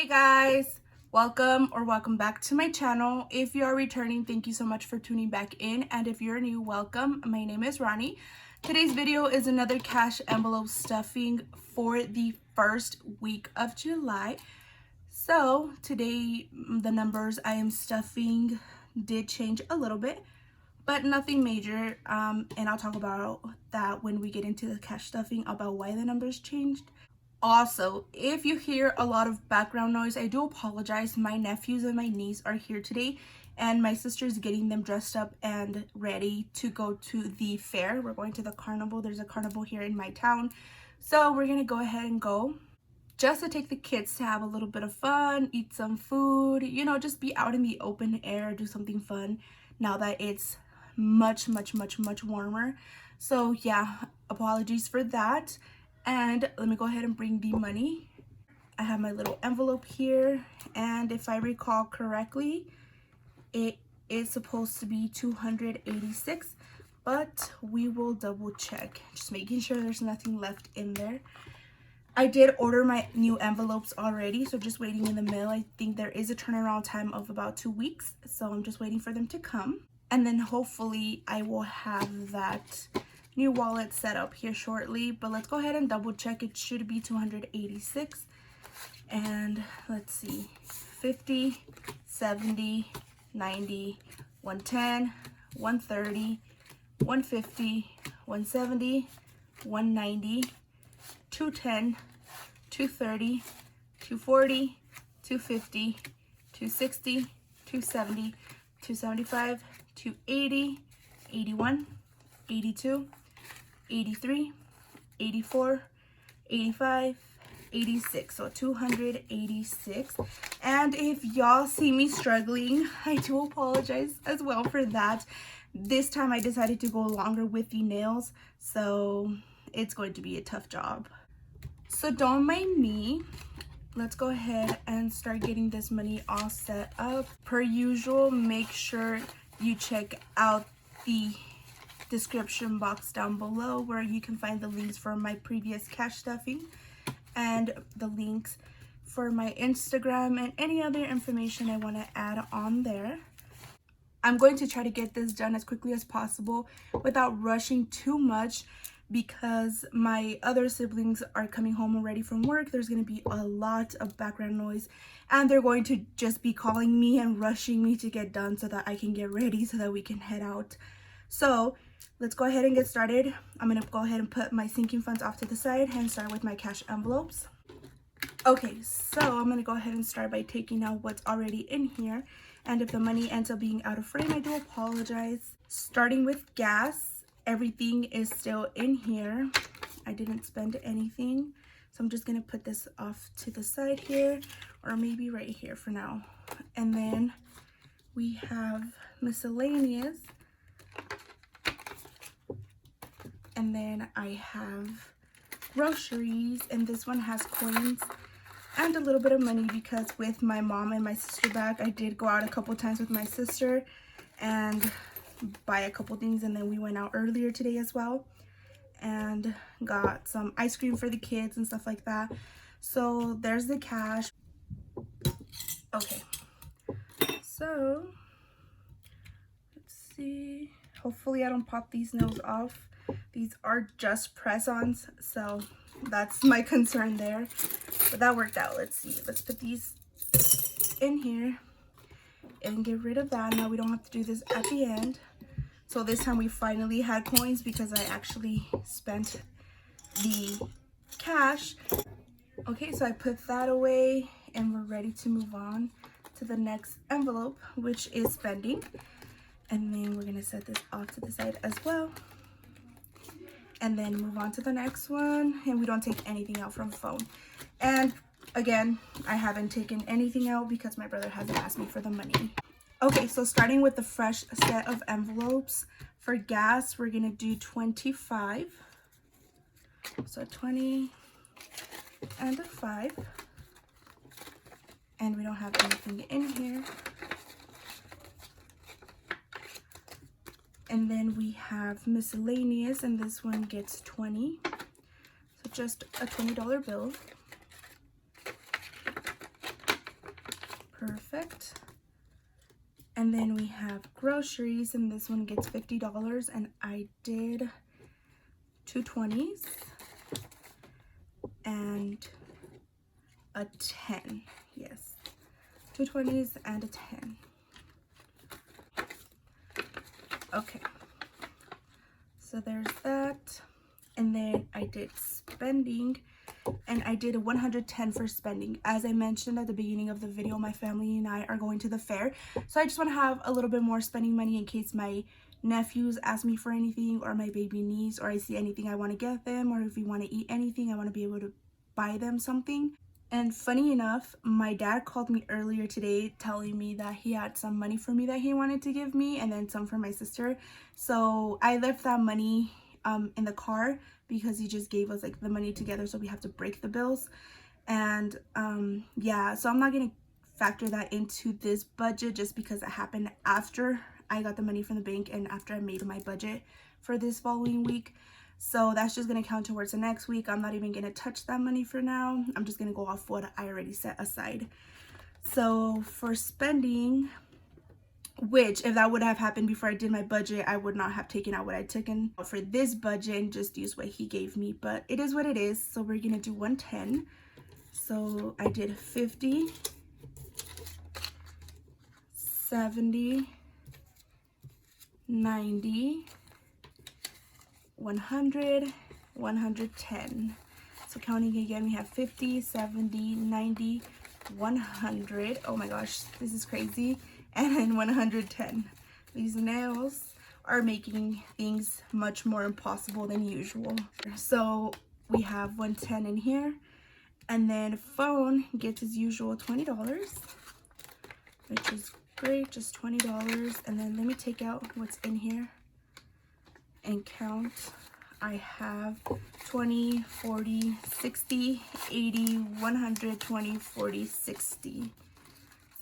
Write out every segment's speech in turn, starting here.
Hey guys, welcome back to my channel. If you are returning, thank you so much for tuning back in, and if you're new, welcome. My name is Rani. Today's video is another cash envelope stuffing for the first week of July. So today the numbers I am stuffing did change a little bit, but nothing major, and I'll talk about that when we get into the cash stuffing, about why the numbers changed. Also, if you hear a lot of background noise, I do apologize. My nephews and my niece are here today, and my sister's getting them dressed up and ready to go to the fair. We're going to the carnival. There's a carnival here in my town, so we're gonna go ahead and go just to take the kids to have a little bit of fun, eat some food, you know, just be out in the open air, do something fun now that it's much warmer. So yeah, apologies for that. And let me go ahead and bring the money. I have my little envelope here, and if I recall correctly, it is supposed to be 286, but we will double check, just making sure there's nothing left in there. I did order my new envelopes already, so just waiting in the mail. I think there is a turnaround time of about 2 weeks, so I'm just waiting for them to come, and then hopefully I will have that new wallet set up here shortly. But let's go ahead and double check. It should be 286, and let's see, 50, 70, 90, 110, 130, 150, 170, 190, 210, 230, 240, 250, 260, 270, 275, 280, 81, 82, 83, 84, 85, 86. So 286. And if y'all see me struggling, I do apologize as well for that. This time I decided to go longer with the nails, so it's going to be a tough job. So don't mind me. Let's go ahead and start getting this money all set up. Per usual, make sure you check out the description box down below where you can find the links for my previous cash stuffing and the links for my Instagram and any other information I want to add on there. I'm going to try to get this done as quickly as possible without rushing too much, because my other siblings are coming home already from work. There's going to be a lot of background noise, and they're going to just be calling me and rushing me to get done so that I can get ready so that we can head out. So let's go ahead and get started. I'm going to go ahead and put my sinking funds off to the side and start with my cash envelopes. Okay, so I'm going to go ahead and start by taking out what's already in here. And if the money ends up being out of frame, I do apologize. Starting with gas, everything is still in here. I didn't spend anything, so I'm just going to put this off to the side here, or maybe right here for now. And then we have miscellaneous. And then I have groceries, and this one has coins and a little bit of money, because with my mom and my sister back, I did go out a couple times with my sister and buy a couple things, and then we went out earlier today as well and got some ice cream for the kids and stuff like that. So there's the cash. Okay, so let's see, hopefully I don't pop these nails off. These are just press-ons, so that's my concern there, but that worked out. Let's see, let's put these in here and get rid of that. Now we don't have to do this at the end. So this time we finally had coins, because I actually spent the cash. Okay, so I put that away, and we're ready to move on to the next envelope, which is spending. And then we're gonna set this off to the side as well, and then move on to the next one. And we don't take anything out from phone. And again, I haven't taken anything out because my brother hasn't asked me for the money. Okay, so starting with the fresh set of envelopes, for gas, we're gonna do 25. So 20 and a 5. And we don't have anything in here. And then we have miscellaneous, and this one gets 20. So just a $20 bill. Perfect. And then we have groceries, and this one gets $50, and I did 2 20s and a 10. Yes, 2 20s and a 10. Okay, so there's that. And then I did spending, and I did a 110 for spending. As I mentioned at the beginning of the video, my family and I are going to the fair, so I just want to have a little bit more spending money in case my nephews ask me for anything, or my baby niece, or I see anything I want to get them, or if we want to eat anything, I want to be able to buy them something. And funny enough, my dad called me earlier today telling me that he had some money for me that he wanted to give me, and then some for my sister. So I left that money in the car because he just gave us like the money together, so we have to break the bills. And yeah, so I'm not gonna factor that into this budget just because it happened after I got the money from the bank and after I made my budget for this following week. So that's just gonna count towards the next week. I'm not even gonna touch that money for now. I'm just gonna go off what I already set aside. So for spending, which if that would have happened before I did my budget, I would not have taken out what I took in for this budget and just use what he gave me, but it is what it is. So we're gonna do 110. So I did 50, 70, 90, 100, 110. So counting again, we have 50, 70, 90, 100. Oh my gosh, this is crazy. And then 110. These nails are making things much more impossible than usual. So we have 110 in here, and then phone gets as usual $20, which is great, just $20. And then let me take out what's in here and count. I have 20, 40, 60, 80, 100, 20, 40, 60.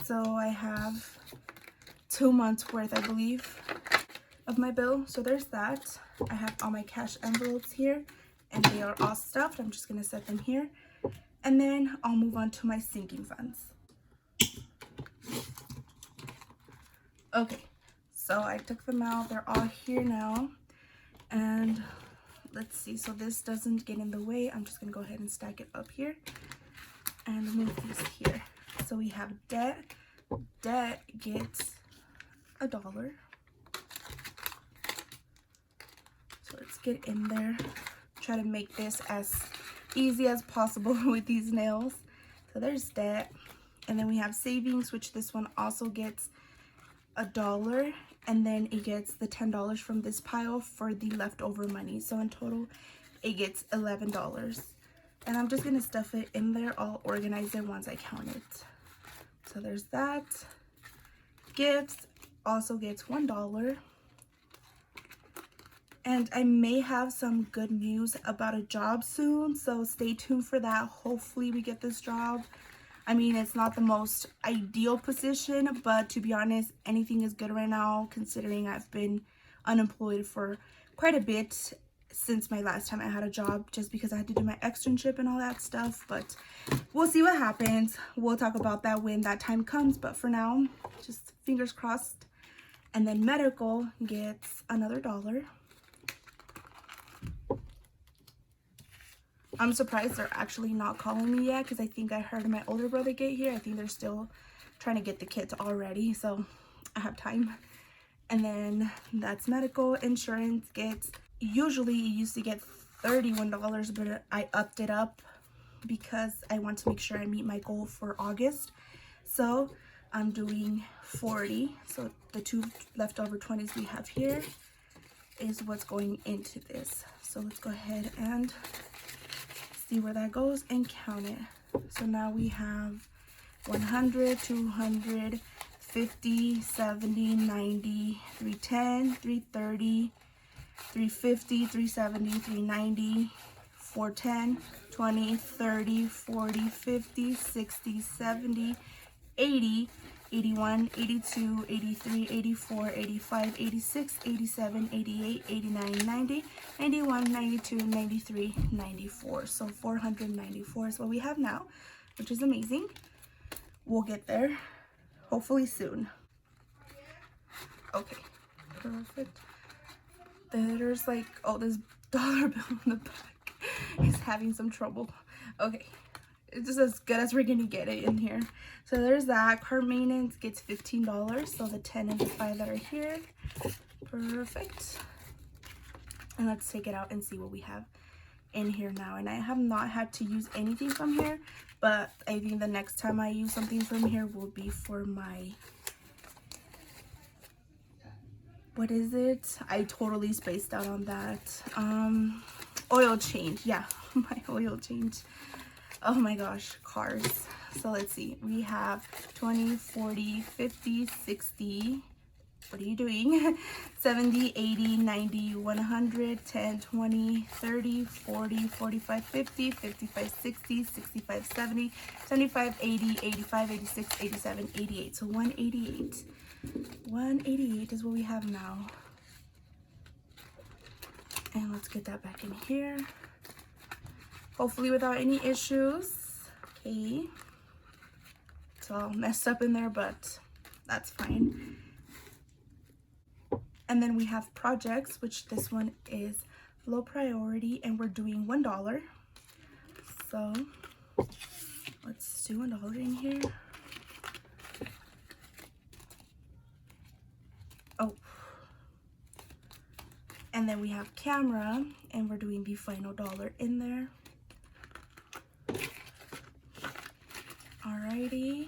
So I have 2 months worth, I believe, of my bill. So there's that. I have all my cash envelopes here, and they are all stuffed. I'm just gonna set them here, and then I'll move on to my sinking funds. Okay, so I took them out. They're all here now, and let's see. So this doesn't get in the way. I'm just gonna go ahead and stack it up here and move these here. So we have debt. Debt gets $1. So let's get in there. Try to make this as easy as possible with these nails. So there's debt. And then we have savings, which this one also gets $1. And then it gets the $10 from this pile for the leftover money. So in total, it gets $11. And I'm just gonna stuff it in there. I'll organize it once I count it. So there's that. Gifts also gets $1. And I may have some good news about a job soon, so stay tuned for that. Hopefully we get this job. I mean, it's not the most ideal position, but to be honest, anything is good right now considering I've been unemployed for quite a bit since my last time I had a job, just because I had to do my externship and all that stuff. But we'll see what happens. We'll talk about that when that time comes, but for now, just fingers crossed. And then medical gets another $1. I'm surprised they're actually not calling me yet, because I think I heard my older brother get here. I think they're still trying to get the kids already, so I have time. And then that's medical. Insurance gets, usually it used to get $31, but I upped it up because I want to make sure I meet my goal for August. So I'm doing 40. So the 2 leftover 20s we have here is what's going into this. So let's go ahead and see where that goes and count it. So now we have 100, 200, 50, 70, 90, 310, 330, 350, 370, 390, 410, 20, 30, 40, 50, 60, 70, 80, 81, 82, 83, 84, 85, 86, 87, 88, 89, 90, 91, 92, 93, 94. So 494 is what we have now, which is amazing. We'll get there. hopefully soon. Okay, perfect. There's like, oh, this dollar bill in the back is having some trouble. Okay, it's just as good as we're gonna get it in here. So there's that. Card maintenance gets $15, so the 10 and the 5 that are here. Perfect. And let's take it out and see what we have in here now. And I have not had to use anything from here, but I think the next time I use something from here will be for my, what is it? I totally spaced out on that. Oil change. Yeah, my oil change. Oh my gosh, cars. So let's see. We have 20, 40, 50, 60. What are you doing? 70, 80, 90, 100, 10, 20, 30, 40, 45, 50, 55, 60, 65, 70, 75, 80, 85, 86, 87, 88. So 188. 188 is what we have now. And let's get that back in here. Hopefully without any issues. Okay. It's all messed up in there, but that's fine. And then we have projects, which this one is low priority, and we're doing $1. So let's do $1 in here. Oh. And then we have camera, and we're doing the final $1 in there. Alrighty.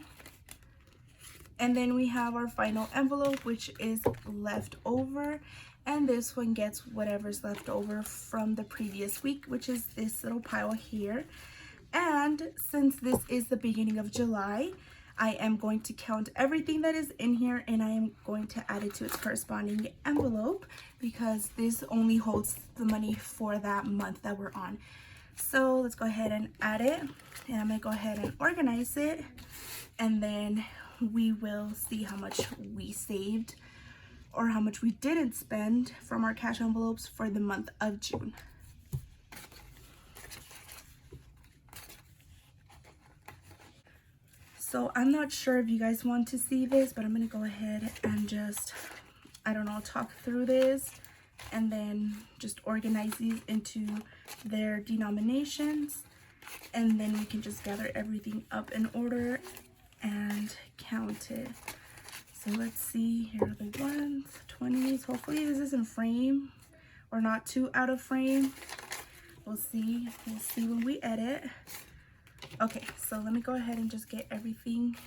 And then we have our final envelope, which is left over. And this one gets whatever's left over from the previous week, which is this little pile here. And since this is the beginning of July, I am going to count everything that is in here, and I am going to add it to its corresponding envelope, because this only holds the money for that month that we're on. So let's go ahead and add it, and I'm gonna go ahead and organize it, and then we will see how much we saved or how much we didn't spend from our cash envelopes for the month of June. So I'm not sure if you guys want to see this, but I'm gonna go ahead and just, I don't know, talk through this and then just organize these into their denominations, and then we can just gather everything up in order and count it. So let's see, here are the ones, 20s. Hopefully this isn't frame or not too out of frame. We'll see when we edit. Okay, so let me go ahead and just get everything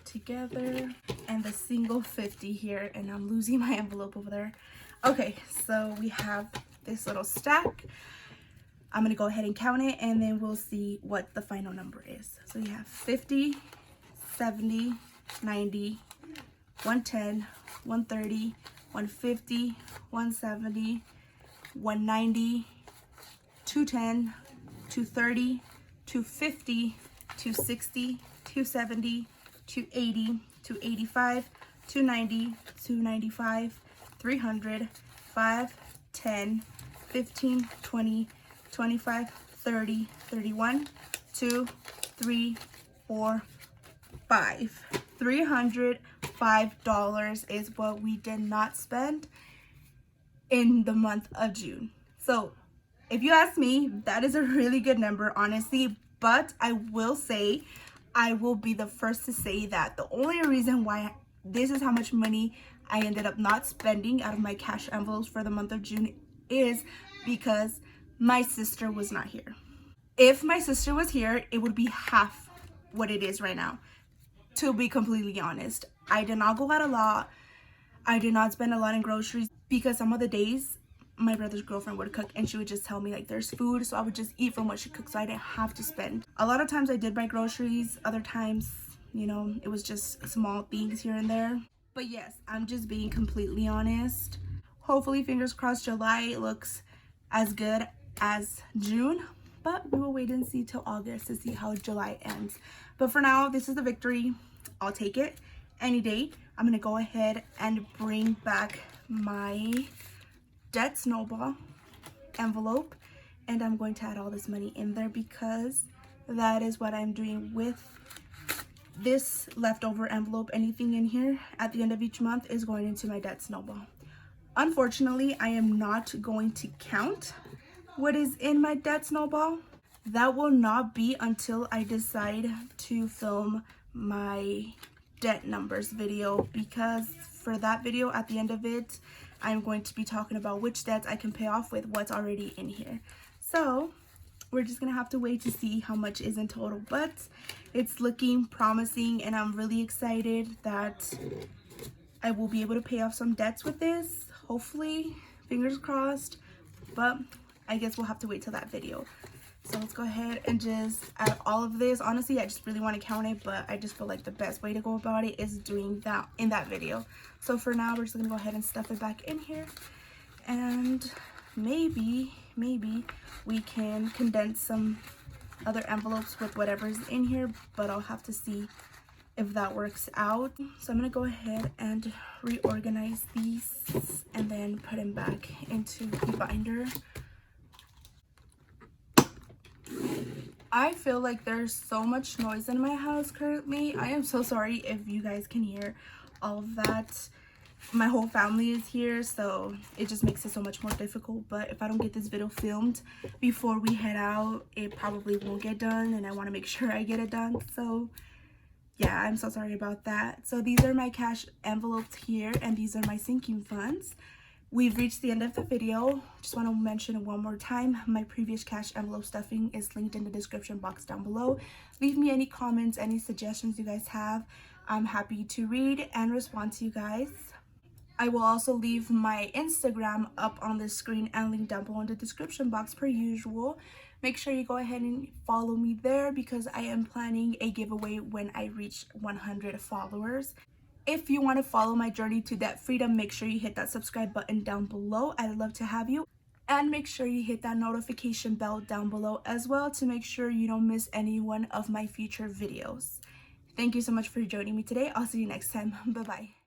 together, and the single 50 here, and I'm losing my envelope over there. Okay, so we have this little stack. I'm gonna go ahead and count it, and then we'll see what the final number is. So we have 50, 70, 90, 110, 130, 150, 170, 190, 210, 230, 250, 260, 270, 280, 285, 290, 295, 300, 5, 10, 15, 20, 25, 30, 31, 2, 3, 4, 5. $305 is what we did not spend in the month of June. So if you ask me, that is a really good number, honestly. But I will say, I will be the first to say that the only reason why this is how much money I ended up not spending out of my cash envelopes for the month of June is because my sister was not here. If my sister was here, it would be half what it is right now. To be completely honest, I did not go out a lot. I did not spend a lot in groceries, because some of the days my brother's girlfriend would cook and she would just tell me like there's food, so I would just eat from what she cooked, so I didn't have to spend. A lot of times I did buy groceries, other times, you know, it was just small things here and there. But yes, I'm just being completely honest. Hopefully, fingers crossed, July looks as good as June, but we will wait and see till August to see how July ends. But for now, this is the victory. I'll take it any day. I'm gonna go ahead and bring back my debt snowball envelope, and I'm going to add all this money in there, because that is what I'm doing with this leftover envelope, anything in here at the end of each month, is going into my debt snowball. Unfortunately, I am not going to count what is in my debt snowball. That will not be until I decide to film my debt numbers video, because for that video, at the end of it, I'm going to be talking about which debts I can pay off with what's already in here. So we're just gonna have to wait to see how much is in total, but it's looking promising, and I'm really excited that I will be able to pay off some debts with this, hopefully, fingers crossed. But I guess we'll have to wait till that video. So let's go ahead and just add all of this. Honestly, I just really want to count it, but I just feel like the best way to go about it is doing that in that video. So for now, we're just gonna go ahead and stuff it back in here, and maybe we can condense some other envelopes with whatever's in here, but I'll have to see if that works out. So I'm gonna go ahead and reorganize these and then put them back into the binder. I feel like there's so much noise in my house currently. I am so sorry if you guys can hear all of that. My whole family is here, so it just makes it so much more difficult. But if I don't get this video filmed before we head out, it probably won't get done, and I want to make sure I get it done. So yeah, I'm so sorry about that. So these are my cash envelopes here, and these are my sinking funds. We've reached the end of the video. Just want to mention it one more time. My previous cash envelope stuffing is linked in the description box down below. Leave me any comments, any suggestions you guys have. I'm happy to read and respond to you guys. I will also leave my Instagram up on the screen and link down below in the description box per usual. Make sure you go ahead and follow me there, because I am planning a giveaway when I reach 100 followers. If you want to follow my journey to debt freedom, make sure you hit that subscribe button down below. I'd love to have you. And make sure you hit that notification bell down below as well to make sure you don't miss any one of my future videos. Thank you so much for joining me today. I'll see you next time. Bye-bye.